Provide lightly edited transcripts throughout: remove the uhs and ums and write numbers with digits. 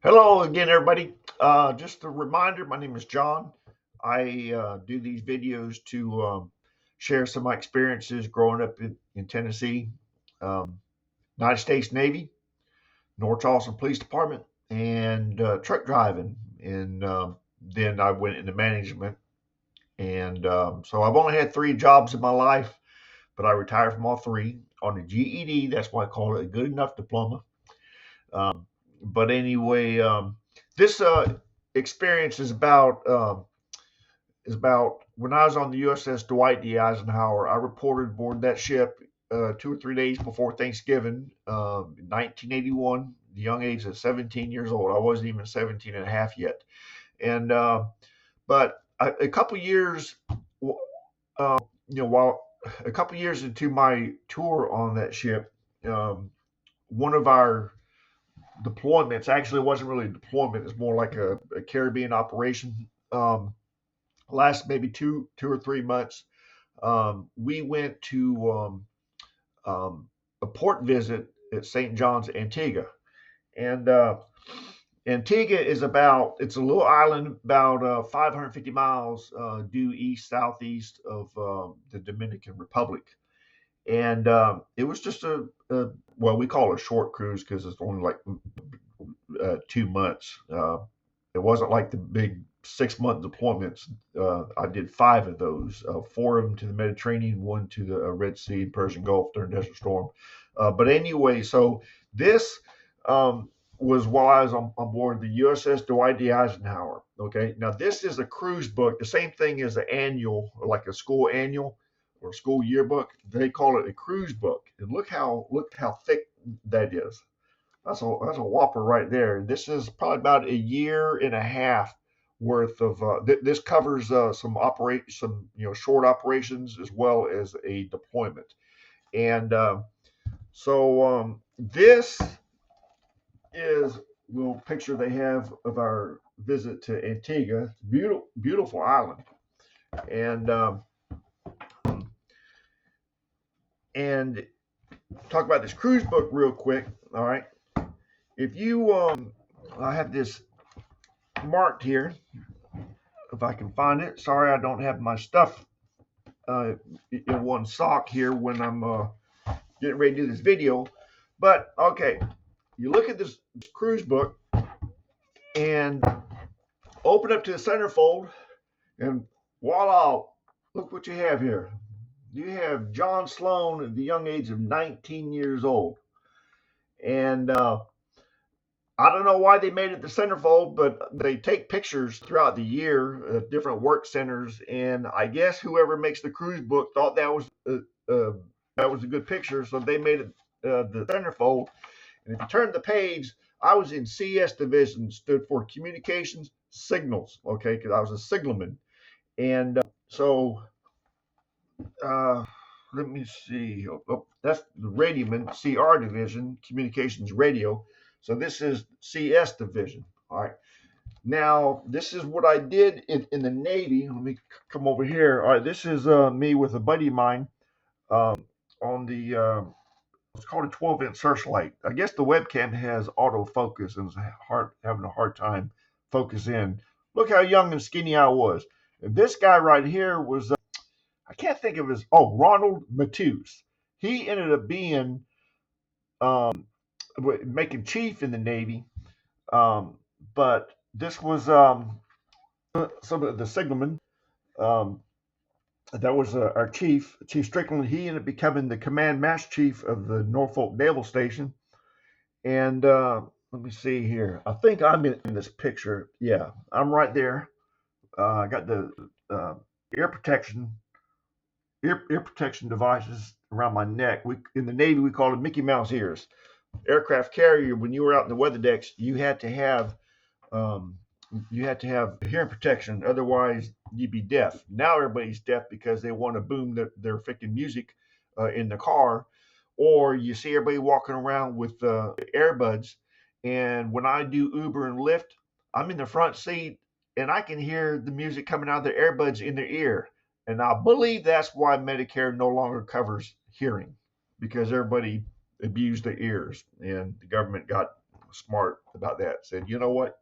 Hello again, everybody. Just a reminder, my name is John. I do these videos to share some of my experiences growing up in Tennessee, um, United States Navy, North Charleston Police Department, and truck driving. And then I went into management. And so I've only had three jobs in my life, but I retired from all three on a GED. That's why I call it a good enough diploma. But anyway, this experience is about when I was on the USS Dwight D. Eisenhower. I reported aboard that ship 2 or 3 days before Thanksgiving, 1981, the young age of 17 years old. I wasn't even 17 and a half yet. And but a couple years, while a couple years into my tour on that ship, one of our deployments actually wasn't really a deployment. It's more like a Caribbean operation. Last maybe two or 3 months. We went to a port visit at St. John's, Antigua, and Antigua it's a little island about 550 miles due east southeast of the Dominican Republic, and it was just well, we call it a short cruise because it's only like 2 months. It wasn't like the big 6 month deployments. I did five of those, four of them to the Mediterranean, one to the Red Sea and Persian Gulf during Desert Storm. But anyway, so this was while I was on board the USS Dwight D. Eisenhower. Okay, now this is a cruise book, the same thing as an annual, like a school annual or school yearbook. They call it a cruise book, and look how thick that is. That's a whopper right there. This is probably about a year and a half worth of. This covers some short operations as well as a deployment, and this is a little picture they have of our visit to Antigua. Beautiful island, and and talk about this cruise book real quick. All right, if you I have this marked here if I can find it. Sorry, I don't have my stuff uh, in one sock here when I'm getting ready to do this video. But okay, you look at this cruise book and open up to the centerfold, and voila, look what you have here. You have John Sloan at the young age of 19 years old. And I don't know why they made it the centerfold, but they take pictures throughout the year at different work centers, and I guess whoever makes the cruise book thought that was a good picture, so they made it the centerfold. And if you turn the page, I was in CS division, stood for communications signals, okay, because I was a signalman, and so uh, let me see. That's the radioman, CR division, communications radio. So this is CS division. All right. Now, this is what I did in the Navy. Let me come over here. All right. This is me with a buddy of mine on the, it's called a 12-inch searchlight. I guess the webcam has autofocus and is having a hard time focus in. Look how young and skinny I was. And this guy right here was I can't think of Ronald Matus. He ended up being um, making chief in the Navy, um, but this was some of the signalmen. Um, that was our chief, Chief Strickland. He ended up becoming the command master chief of the Norfolk Naval Station. And let me see here. I think I'm in this picture. Yeah, I'm right there. I got the uh, ear protection ear protection devices around my neck. We in the Navy we call it Mickey Mouse ears. Aircraft carrier, when you were out in the weather decks, um, you had to have hearing protection, otherwise you'd be deaf. Now everybody's deaf because they want to boom their freaking music in the car, or you see everybody walking around with earbuds. And when I do Uber and Lyft, I'm in the front seat and I can hear the music coming out of their earbuds in their ear. And I believe that's why Medicare no longer covers hearing because everybody abused their ears and the government got smart about that. Said, you know what?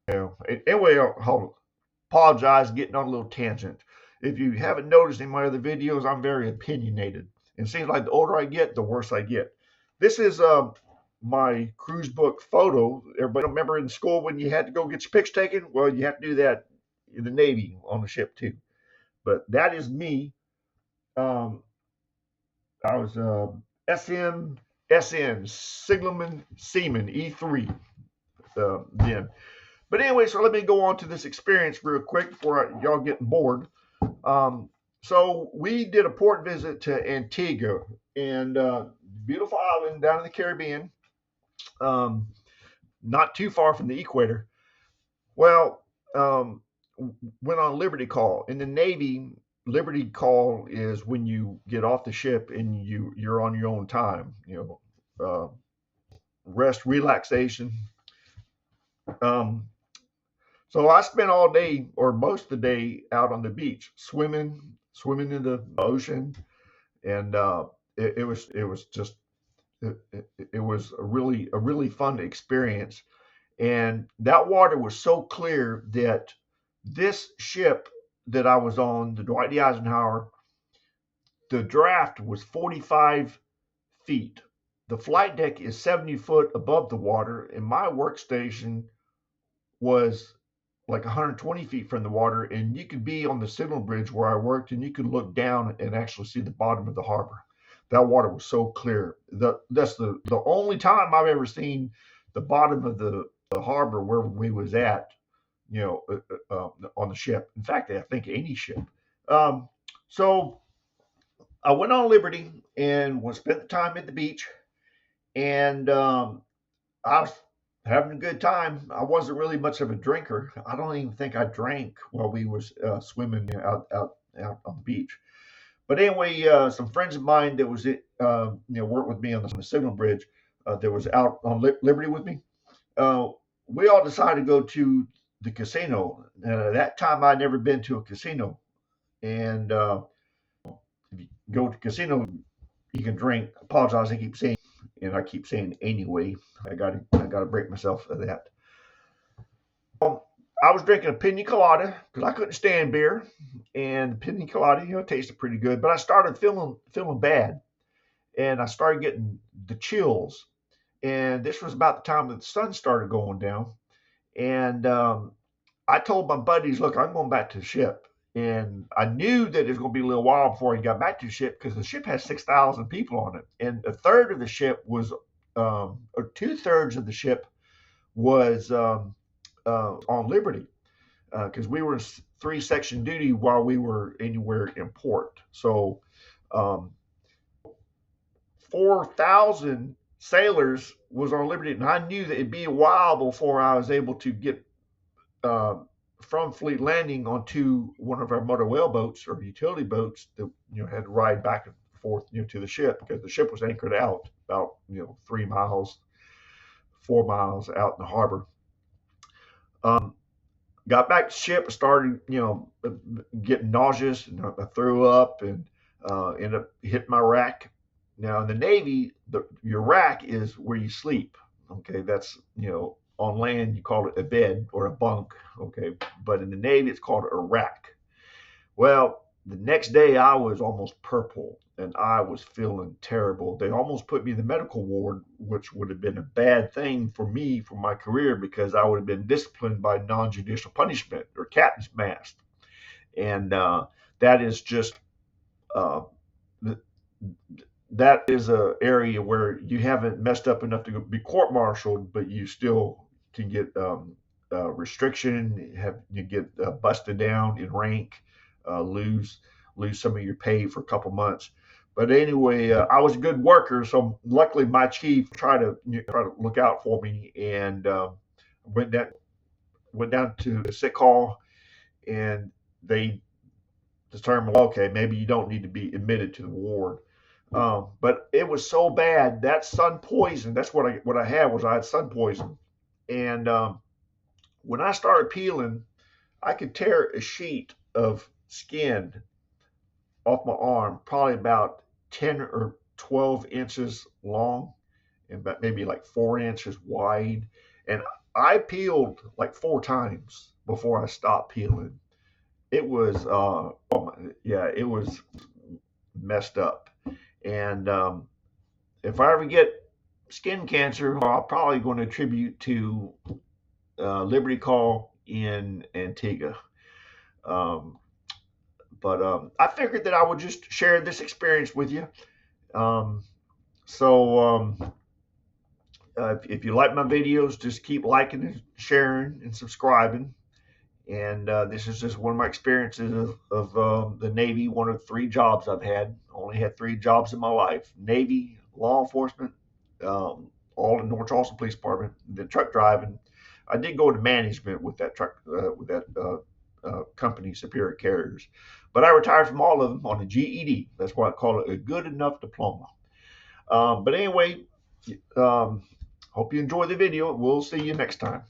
Anyway, I'll apologize getting on a little tangent. If you haven't noticed in my other videos, I'm very opinionated. And it seems like the older I get, the worse I get. This is my cruise book photo. Everybody remember in school when you had to go get your pics taken? Well, you have to do that in the Navy on the ship too. But that is me. Um, I was SN Signalman Seaman E3 then. But anyway, so let me go on to this experience real quick before y'all getting bored. So we did a port visit to Antigua, and beautiful island down in the Caribbean, not too far from the equator. Well, went on Liberty Call. In the Navy, Liberty Call is when you get off the ship and you're on your own time. Rest, relaxation. So I spent all day or most of the day out on the beach, swimming in the ocean, and it was a really fun experience. And that water was so clear that this ship that I was on, the Dwight D. Eisenhower, the draft was 45 feet. The flight deck is 70 foot above the water, and my workstation was like 120 feet from the water, and you could be on the signal bridge where I worked, and you could look down and actually see the bottom of the harbor. That water was so clear. That's the only time I've ever seen the bottom of the harbor where we was at, on the ship. In fact, I think any ship. So I went on Liberty and spent the time at the beach, and I was having a good time. I wasn't really much of a drinker. I don't even think I drank while we was swimming out on the beach. But anyway, some friends of mine that was worked with me on the signal bridge, that was out on Liberty with me. We all decided to go to the casino. And at that time, I'd never been to a casino. And if you go to a casino, you can drink. I apologize, I keep saying, and I keep saying anyway. I gotta break myself of that. I was drinking a pina colada because I couldn't stand beer, and the pina colada, tasted pretty good. But I started feeling bad, and I started getting the chills. And this was about the time that the sun started going down. And I told my buddies, "Look, I'm going back to the ship." And I knew that it was going to be a little while before he got back to the ship because the ship has 6,000 people on it, and a third of the ship was, or 2/3 of the ship was on Liberty, because we were 3-section duty while we were anywhere in port. So 4,000 sailors was on Liberty, and I knew that it'd be a while before I was able to get from Fleet Landing onto one of our motor whale boats or utility boats that had to ride back and forth to the ship, because the ship was anchored out about 3 miles, 4 miles out in the harbor. Got back to the ship, started getting nauseous, and I threw up and ended up hitting my rack. Now in the Navy, your rack is where you sleep. Okay, that's on land you call it a bed or a bunk. Okay, but in the Navy it's called a rack. Well, the next day I was almost purple and I was feeling terrible. They almost put me in the medical ward, which would have been a bad thing for me for my career, because I would have been disciplined by non-judicial punishment or captain's mast. And that is just that is a area where you haven't messed up enough to be court-martialed, but you still can get restriction, you get busted down in rank, lose some of your pay for a couple months. But anyway, I was a good worker, so luckily my chief tried to look out for me, and went down to the sick hall, and they determined, okay, maybe you don't need to be admitted to the ward. But it was so bad, that sun poison. That's what I had, was I had sun poison, and when I started peeling, I could tear a sheet of skin off my arm, probably about 10 or 12 inches long, and about maybe like 4 inches wide. And I peeled like 4 times before I stopped peeling. It was, yeah, it was messed up. And if I ever get skin cancer, I'm probably going to attribute to Liberty Call in Antigua. Um, but I figured that I would just share this experience with you. Um, so if you like my videos, just keep liking and sharing and subscribing. And this is just one of my experiences of the Navy, one of 3 jobs I've had. Only had 3 jobs in my life: Navy, law enforcement, all in North Charleston Police Department, then truck driving. I did go into management with that company, Superior Carriers, but I retired from all of them on a GED. That's why I call it a good enough diploma. But anyway, um, hope you enjoy the video. We'll see you next time.